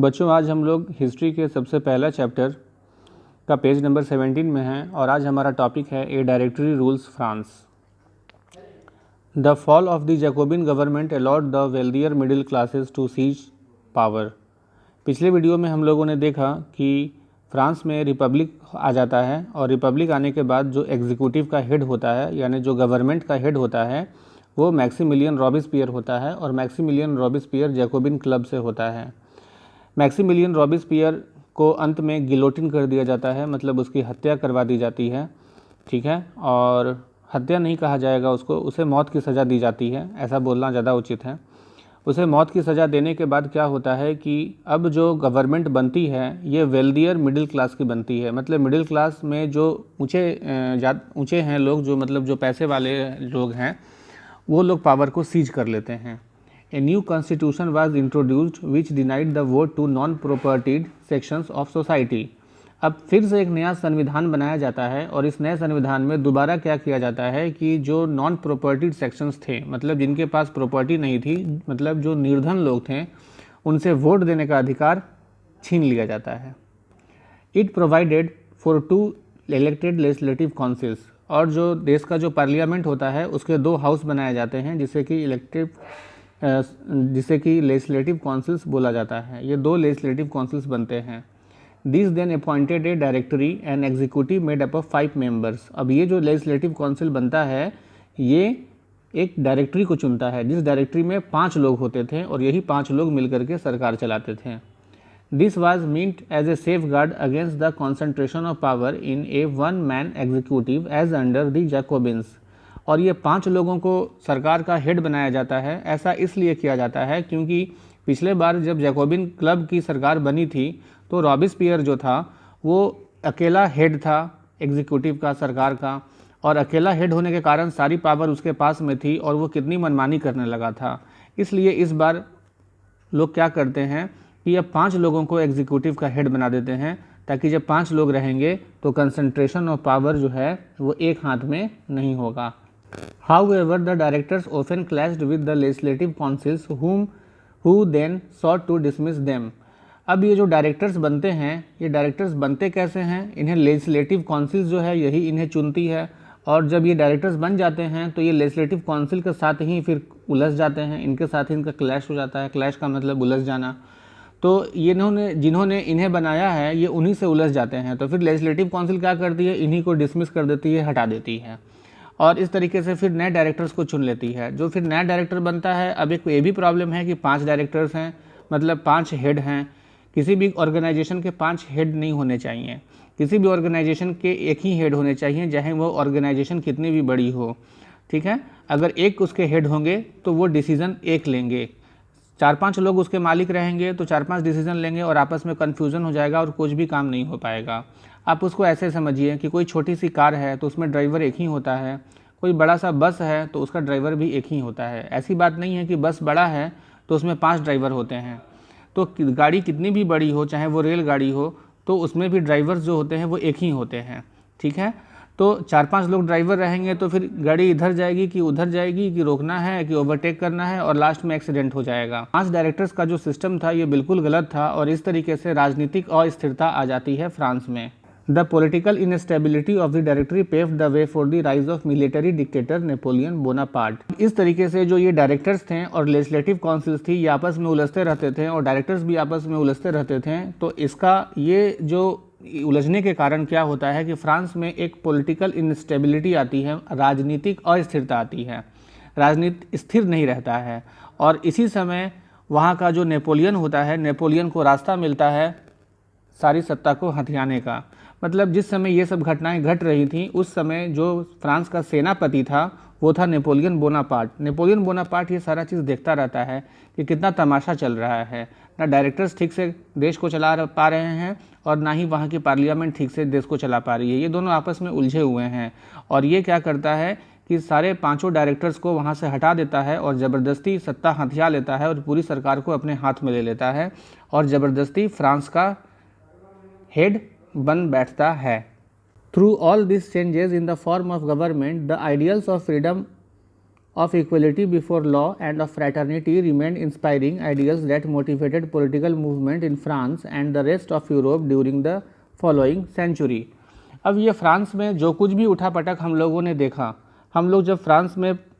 बच्चों, आज हम लोग हिस्ट्री के सबसे पहला चैप्टर का पेज नंबर 17 में हैं और आज हमारा टॉपिक है a directory rules France. The fall of the Jacobin government allowed the wealthier middle classes to seize power. पिछले वीडियो में हम लोगों ने देखा कि फ्रांस में रिपब्लिक आ जाता है और रिपब्लिक आने के बाद जो एग्जीक्यूटिव का हेड होता है, यानी जो गवर्नमेंट का हेड होता है, वो मैक्सिमिलियन रॉबिस्पियर होता है और मैक्सिमिलियन रॉबिस्पियर जैकोबिन क्लब से होता है। मैक्सिमिलियन रॉबिस्पियर को अंत में गिलोटिन कर दिया जाता है, मतलब उसकी हत्या करवा दी जाती है, ठीक है। और हत्या नहीं कहा जाएगा उसको, उसे मौत की सज़ा दी जाती है, ऐसा बोलना ज़्यादा उचित है। उसे मौत की सज़ा देने के बाद क्या होता है कि अब जो गवर्नमेंट बनती है ये वेल्दियर मिडिल क्लास की बनती है। मतलब मिडिल क्लास में जो ऊँचे हैं लोग, जो मतलब जो पैसे वाले लोग हैं, वो लोग पावर को सीज कर लेते हैं। A new constitution was introduced which denied the vote to non-propertied sections of society। अब फिर से एक नया संविधान बनाया जाता है और इस नए संविधान में दोबारा क्या किया जाता है कि जो नॉन प्रॉपर्टीड सेक्शंस थे, मतलब जिनके पास प्रॉपर्टी नहीं थी, मतलब जो निर्धन लोग थे, उनसे वोट देने का अधिकार छीन लिया जाता है। It provided for 2 elected legislative councils. और जो देश का जो पार्लियामेंट होता है उसके 2 हाउस बनाए जाते हैं जिसे कि लेजिस्लेटिव काउंसिल्स बोला जाता है। ये 2 लेजिस्लेटिव काउंसिल्स बनते हैं। This then appointed a directory and executive made up of 5 members. अब ये जो लेजिस्लेटिव काउंसिल बनता है ये एक डायरेक्टरी को चुनता है, जिस डायरेक्टरी में 5 लोग होते थे और यही 5 लोग मिलकर के सरकार चलाते थे। This was meant as a safeguard against the concentration of power in a 1 man executive as under the Jacobins. और ये 5 लोगों को सरकार का हेड बनाया जाता है। ऐसा इसलिए किया जाता है क्योंकि पिछले बार जब जैकोबिन क्लब की सरकार बनी थी तो रॉबिस्पियर जो था वो अकेला हेड था एग्जीक्यूटिव का, सरकार का, और अकेला हेड होने के कारण सारी पावर उसके पास में थी और वो कितनी मनमानी करने लगा था। इसलिए इस बार लोग क्या करते हैं कि अब 5 लोगों को एग्जीक्यूटिव का हेड बना देते हैं, ताकि जब 5 लोग रहेंगे तो कंसंट्रेशन ऑफ पावर जो है वो एक हाथ में नहीं होगा। However, the directors often clashed with the legislative councils who then sought to dismiss them। अब ये जो डायरेक्टर्स बनते हैं, ये डायरेक्टर्स बनते कैसे हैं? इन्हें लेजिस्लेटिव काउंसिल जो है यही इन्हें चुनती है, और जब ये डायरेक्टर्स बन जाते हैं तो ये लेजिस्लेटिव काउंसिल के साथ ही फिर उलझ जाते हैं, इनके साथ ही इनका क्लैश हो जाता है। क्लैश का मतलब उलझ जाना। तो ये जिन्होंने इन्हें बनाया है ये उन्हीं से उलझ जाते हैं। तो फिर लेजिस्लेटिव काउंसिल क्या करती है? इन्हीं को डिसमिस कर देती है, हटा देती है, और इस तरीके से फिर नए डायरेक्टर्स को चुन लेती है। जो फिर नया डायरेक्टर बनता है, अब एक ये भी प्रॉब्लम है कि 5 डायरेक्टर्स हैं, मतलब 5 हेड हैं। किसी भी ऑर्गेनाइजेशन के 5 हेड नहीं होने चाहिए। किसी भी ऑर्गेनाइजेशन के एक ही हेड होने चाहिए, चाहे वो ऑर्गेनाइजेशन कितनी भी बड़ी हो, ठीक है। अगर एक उसके हेड होंगे तो वो डिसीजन एक लेंगे, 4-5 लोग उसके मालिक रहेंगे तो 4-5 डिसीजन लेंगे और आपस में कन्फ्यूज़न हो जाएगा और कुछ भी काम नहीं हो पाएगा। आप उसको ऐसे समझिए कि कोई छोटी सी कार है तो उसमें ड्राइवर एक ही होता है, कोई बड़ा सा बस है तो उसका ड्राइवर भी एक ही होता है। ऐसी बात नहीं है कि बस बड़ा है तो उसमें 5 ड्राइवर होते हैं। तो गाड़ी कितनी भी बड़ी हो, चाहे वो रेलगाड़ी हो, तो उसमें भी ड्राइवर्स जो होते हैं वो एक ही होते हैं, ठीक है। तो 4-5 लोग ड्राइवर रहेंगे तो फिर गाड़ी इधर जाएगी कि उधर जाएगी, कि रोकना है कि ओवरटेक करना है, और लास्ट में एक्सीडेंट हो जाएगा। 5 डायरेक्टर्स का जो सिस्टम था ये बिल्कुल गलत था और इस तरीके से राजनीतिक अस्थिरता आ जाती है फ्रांस में। The political instability of the directory paved the way for the rise of military dictator Napoleon Bonaparte। इस तरीके से जो ये डायरेक्टर्स थे और लेजिस्लेटिव काउंसिल्स थी ये आपस में उलझते रहते थे और डायरेक्टर्स भी आपस में उलझते रहते थे। तो इसका ये जो उलझने के कारण क्या होता है कि फ्रांस में एक पॉलिटिकल इंस्टेबिलिटी आती है, राजनीतिक अस्थिरता आती है, राजनीति स्थिर नहीं रहता है। और इसी समय वहाँ का जो नेपोलियन होता है, नेपोलियन को रास्ता मिलता है सारी सत्ता को हथियाने का। मतलब जिस समय ये सब घटनाएं घट रही थी उस समय जो फ्रांस का सेनापति था वो था नेपोलियन बोनापार्ट। नेपोलियन बोनापार्ट ये सारा चीज़ देखता रहता है कि कितना तमाशा चल रहा है। ना डायरेक्टर्स ठीक से देश को चला पा रहे हैं और ना ही वहाँ की पार्लियामेंट ठीक से देश को चला पा रही है। ये दोनों आपस में उलझे हुए हैं और ये क्या करता है कि सारे 5 डायरेक्टर्स को वहाँ से हटा देता है और ज़बरदस्ती सत्ता हथिया लेता है और पूरी सरकार को अपने हाथ में ले लेता है और ज़बरदस्ती फ्रांस का हेड बन बैठता है। Through all this changes in the form of government the ideals of freedom of equality before law and of fraternity remained inspiring ideas that motivated political movement in France and the rest of Europe during the following century। अब ये France में जो कुछ भी उठापटक हम लोगों ने देखा, हम लोग जब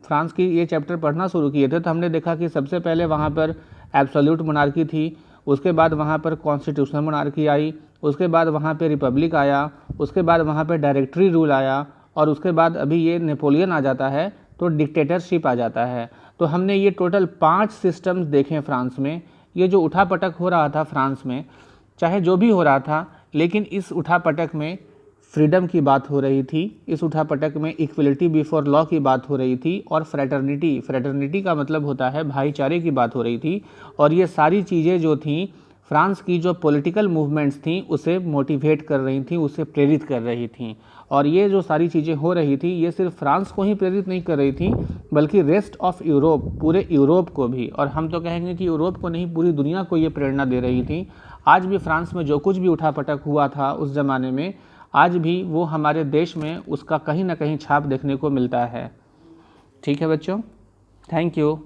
फ्रांस की ये चैप्टर पढ़ना शुरू किए थे तो हमने देखा कि सबसे पहले वहाँ पर एब्सोल्यूट मोनार्की थी, उसके बाद वहाँ पर कॉन्स्टिट्यूशनल मोनार्की आई, उसके बाद वहाँ पे रिपब्लिक आया, उसके बाद वहाँ पे डायरेक्टरी रूल आया, और उसके बाद अभी ये नेपोलियन आ जाता है तो डिक्टेटरशिप आ जाता है। तो हमने ये टोटल 5 सिस्टम्स देखे फ्रांस में। ये जो उठापटक हो रहा था फ्रांस में, चाहे जो भी हो रहा था, लेकिन इस उठापटक में फ्रीडम की बात हो रही थी, इस उठापटक में इक्वलिटी बिफोर लॉ की बात हो रही थी, और फ्रेटर्निटी का मतलब होता है भाईचारे की बात हो रही थी। और ये सारी चीज़ें जो थी फ्रांस की जो पॉलिटिकल मूवमेंट्स थी उसे मोटिवेट कर रही थी, उसे प्रेरित कर रही थी। और ये जो सारी चीज़ें हो रही थी ये सिर्फ फ्रांस को ही प्रेरित नहीं कर रही थी बल्कि रेस्ट ऑफ यूरोप, पूरे यूरोप को भी, और हम तो कहेंगे कि यूरोप को नहीं पूरी दुनिया को ये प्रेरणा दे रही थी। आज भी फ्रांस में जो कुछ भी उठापटक हुआ था उस ज़माने में, आज भी वो हमारे देश में उसका कहीं ना कहीं छाप देखने को मिलता है। ठीक है बच्चों, थैंक यू।